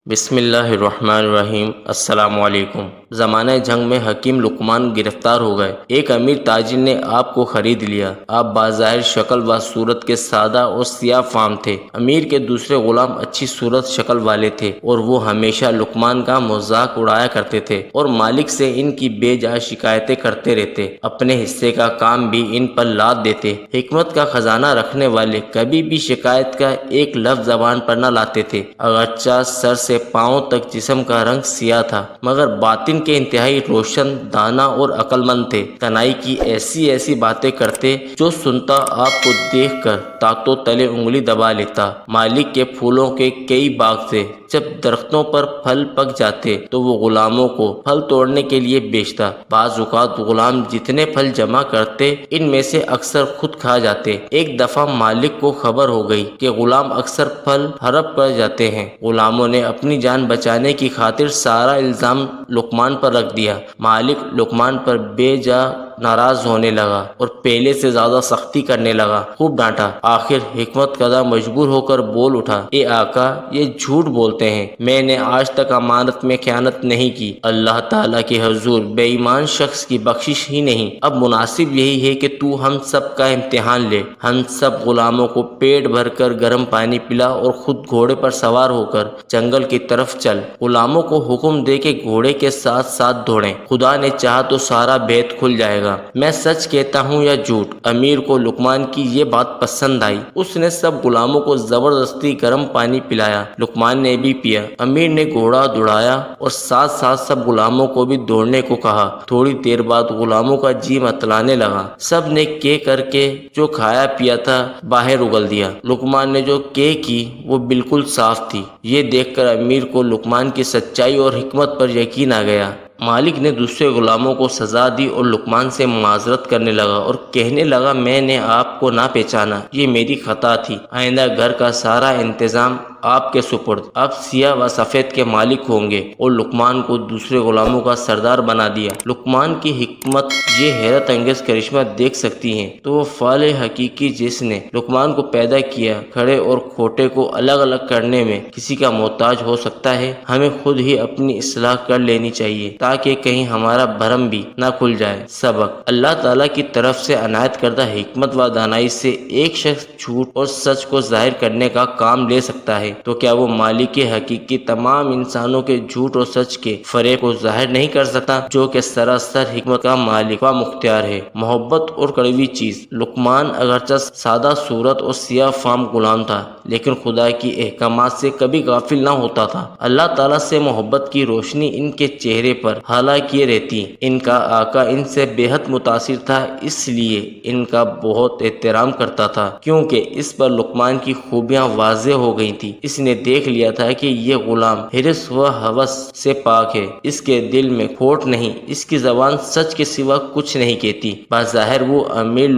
بسم اللہ الرحمن الرحیم۔ السلام علیکم۔ زمانہ جنگ میں حکیم لقمان گرفتار ہو گئے۔ ایک امیر تاجر نے آپ کو خرید لیا۔ آپ بظاہر شکل و صورت کے سادہ اور سیاہ فام تھے۔ امیر کے دوسرے غلام اچھی صورت شکل والے تھے اور وہ ہمیشہ لقمان کا مذاق اڑایا کرتے تھے اور مالک سے ان کی بے جا شکایتیں کرتے رہتے۔ اپنے حصے کا کام بھی ان پر لاد دیتے۔ حکمت کا خزانہ رکھنے والے کبھی بھی شکایت کا ایک لفظ زبان پر نہ لاتے تھے۔ اگرچہ سر سے پاؤں تک جسم کا رنگ سیاہ تھا مگر باطن کے انتہائی روشن، دانا اور عقل مند تھے۔ کنائی کی ایسی باتیں کرتے جو سنتا آپ کو دیکھ کر طاقتوں تلے انگلی دبا لیتا۔ مالک کے پھولوں کے کئی باغ تھے۔ جب درختوں پر پھل پک جاتے تو وہ غلاموں کو پھل توڑنے کے لیے بیچتا۔ بعض اوقات غلام جتنے پھل جمع کرتے ان میں سے اکثر خود کھا جاتے۔ ایک دفعہ مالک کو خبر ہو گئی کہ غلام اکثر پھل ہڑپ کر جاتے ہیں۔ غلاموں نے اپنی جان بچانے کی خاطر سارا الزام لقمان پر رکھ دیا۔ مالک لقمان پر بے جا ناراض ہونے لگا اور پہلے سے زیادہ سختی کرنے لگا۔ خوب ڈانٹا۔ آخر حکمت کدہ مجبور ہو کر بول اٹھا، اے آقا، یہ جھوٹ بولتے ہیں، میں نے آج تک امانت میں خیانت نہیں کی۔ اللہ تعالیٰ کے حضور بے ایمان شخص کی بخشش ہی نہیں۔ اب مناسب یہی ہے کہ تو ہم سب کا امتحان لے۔ ہم سب غلاموں کو پیٹ بھر کر گرم پانی پلا اور خود گھوڑے پر سوار ہو کر جنگل کی طرف چل۔ غلاموں کو حکم دے کہ گھوڑے کے ساتھ ساتھ دوڑیں، خدا نے چاہا تو سارا بھید کھل جائے گا۔ میں سچ کہتا ہوں یا جھوٹ؟ امیر کو لقمان کی یہ بات پسند آئی۔ اس نے سب غلاموں کو زبردستی گرم پانی پلایا۔ لقمان نے بھی پیا۔ امیر نے گھوڑا دوڑایا اور ساتھ ساتھ سب غلاموں کو بھی دوڑنے کو کہا۔ تھوڑی دیر بعد غلاموں کا جی متلانے لگا۔ سب نے کر کے جو کھایا پیا تھا باہر اگل دیا۔ لقمان نے جو کی وہ بالکل صاف تھی۔ یہ دیکھ کر امیر کو لقمان کی سچائی اور حکمت پر یقین آ گیا۔ مالک نے دوسرے غلاموں کو سزا دی اور لقمان سے معذرت کرنے لگا اور کہنے لگا، میں نے آپ کو نہ پہچانا، یہ میری خطا تھی۔ آئندہ گھر کا سارا انتظام آپ کے سپرد۔ آپ سیاہ و سفید کے مالک ہوں گے۔ اور لقمان کو دوسرے غلاموں کا سردار بنا دیا۔ لقمان کی حکمت یہ حیرت انگیز کرشمہ دیکھ سکتی ہیں تو وہ فعل حقیقی جس نے لقمان کو پیدا کیا، کھڑے اور کھوٹے کو الگ الگ کرنے میں کسی کا محتاج ہو سکتا ہے؟ ہمیں خود ہی اپنی اصلاح کر لینی چاہیے تاکہ کہیں ہمارا بھرم بھی نہ کھل جائے۔ سبق: اللہ تعالیٰ کی طرف سے عنایت کردہ حکمت و دانائی سے ایک شخص جھوٹ اور سچ کو ظاہر کرنے کا کام لے سکتا ہے تو کیا وہ مالک حقیقی تمام انسانوں کے جھوٹ اور سچ کے فریب کو ظاہر نہیں کر سکتا، جو کہ سراسر حکمت کا مالک و مختار ہے؟ محبت اور کڑوی چیز: لقمان اگرچہ سادہ صورت اور سیاہ فام غلام تھا لیکن خدا کی احکامات سے کبھی غافل نہ ہوتا تھا۔ اللہ تعالیٰ سے محبت کی روشنی ان کے چہرے پر حالا کیے رہتی۔ ان کا آقا ان سے بے حد متاثر تھا، اس لیے ان کا بہت احترام کرتا تھا کیونکہ اس پر لقمان کی خوبیاں واضح ہو گئی تھی۔ اس نے دیکھ لیا تھا کہ یہ غلام حرص و ہوس سے پاک ہے، اس کے دل میں کھوٹ نہیں، اس کی زبان سچ کے سوا کچھ نہیں کہتی۔ بظاہر وہ امیر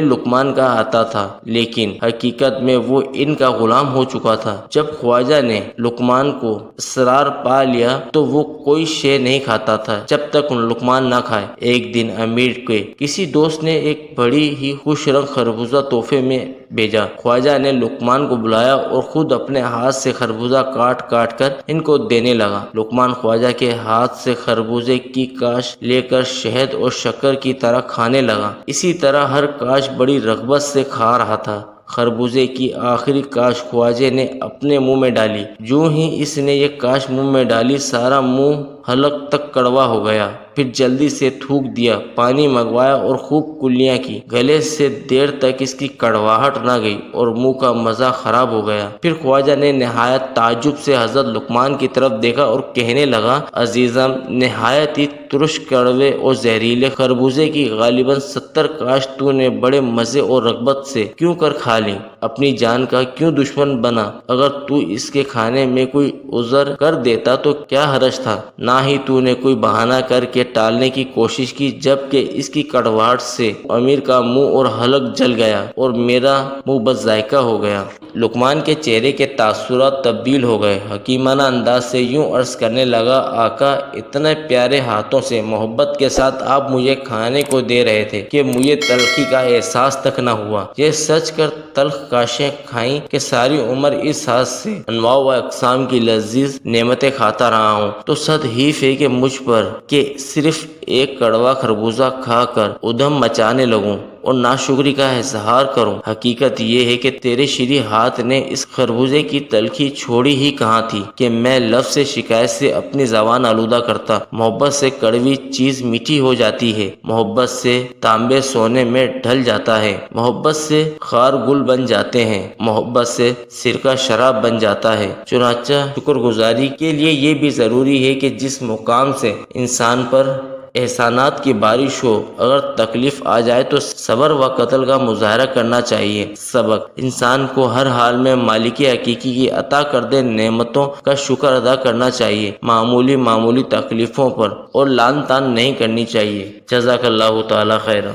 لقمان کا آتا تھا لیکن حقیقت میں وہ ان کا غلام ہو چکا تھا۔ جب خواجہ نے لقمان کو اسرار پا لیا تو وہ کوئی شے نہیں کھاتا تھا جب تک لقمان نہ کھائے۔ ایک دن امیر کے کسی دوست نے ایک بڑی ہی خوش رنگ خربوزہ تحفے میں بھیجا۔ خواجہ نے لقمان کو بلایا اور خود اپنے ہاتھ سے خربوزہ کاٹ کر ان کو دینے لگا۔ لقمان خواجہ کے ہاتھ سے خربوزے کی کاش لے کر شہد اور شکر کی طرح کھانے لگا۔ اسی طرح ہر کاش بڑی رغبت سے کھا رہا تھا۔ خربوزے کی آخری کاش خواجے نے اپنے منہ میں ڈالی۔ جو ہی اس نے یہ کاش منہ میں ڈالی سارا منہ حلق تک کڑوا ہو گیا۔ پھر جلدی سے تھوک دیا، پانی منگوایا اور خوب کلیاں کی۔ گلے سے دیر تک اس کی کڑواہٹ نہ گئی اور منہ کا مزہ خراب ہو گیا۔ پھر خواجہ نے نہایت تعجب سے حضرت لقمان کی طرف دیکھا اور کہنے لگا، عزیزم، نہایت ہی ترش، کڑوے اور زہریلے خربوزے کی غالباً 70 کاش تو نے بڑے مزے اور رغبت سے کیوں کر کھا لی؟ اپنی جان کا کیوں دشمن بنا؟ اگر تو اس کے کھانے میں کوئی عذر کر دیتا تو کیا حرج تھا؟ نہ ہی تو نے کوئی بہانہ کر کے کے ٹالنے کی کوشش کی، جبکہ اس کی کڑواہٹ سے امیر کا منہ اور حلق جل گیا اور میرا منہ بس ذائقہ ہو گیا۔ لقمان کے چہرے کے تاثرات تبدیل ہو گئے، حکیمانہ انداز سے یوں عرض کرنے لگا، آقا اتنے پیارے ہاتھوں سے محبت کے ساتھ آپ مجھے کھانے کو دے رہے تھے کہ مجھے تلخی کا احساس تک نہ ہوا۔ یہ سچ کر تلخ کاشیں کھائیں کہ ساری عمر اس ہاتھ سے انواع و اقسام کی لذیذ نعمتیں کھاتا رہا ہوں، تو صد حیف ہے کہ مجھ پر کہ صرف ایک کڑوا خربوزہ کھا کر ادھم مچانے لگوں اور ناشکری کا اظہار کروں۔ حقیقت یہ ہے کہ تیرے شری ہاتھ نے اس خربوزے کی تلخی چھوڑی ہی کہاں تھی کہ میں لفظ شکایت سے اپنی زبان آلودہ کرتا۔ محبت سے کڑوی چیز میٹھی ہو جاتی ہے، محبت سے تانبے سونے میں ڈھل جاتا ہے، محبت سے خار گل بن جاتے ہیں، محبت سے سرکہ شراب بن جاتا ہے۔ چنانچہ شکر گزاری کے لیے یہ بھی ضروری ہے کہ جس مقام سے انسان پر احسانات کی بارش ہو، اگر تکلیف آ جائے تو صبر و قتل کا مظاہرہ کرنا چاہیے۔ سبق: انسان کو ہر حال میں مالک حقیقی کی عطا کردہ نعمتوں کا شکر ادا کرنا چاہیے، معمولی تکلیفوں پر اور لعن طعن نہیں کرنی چاہیے۔ جزاک اللہ تعالی خیرا۔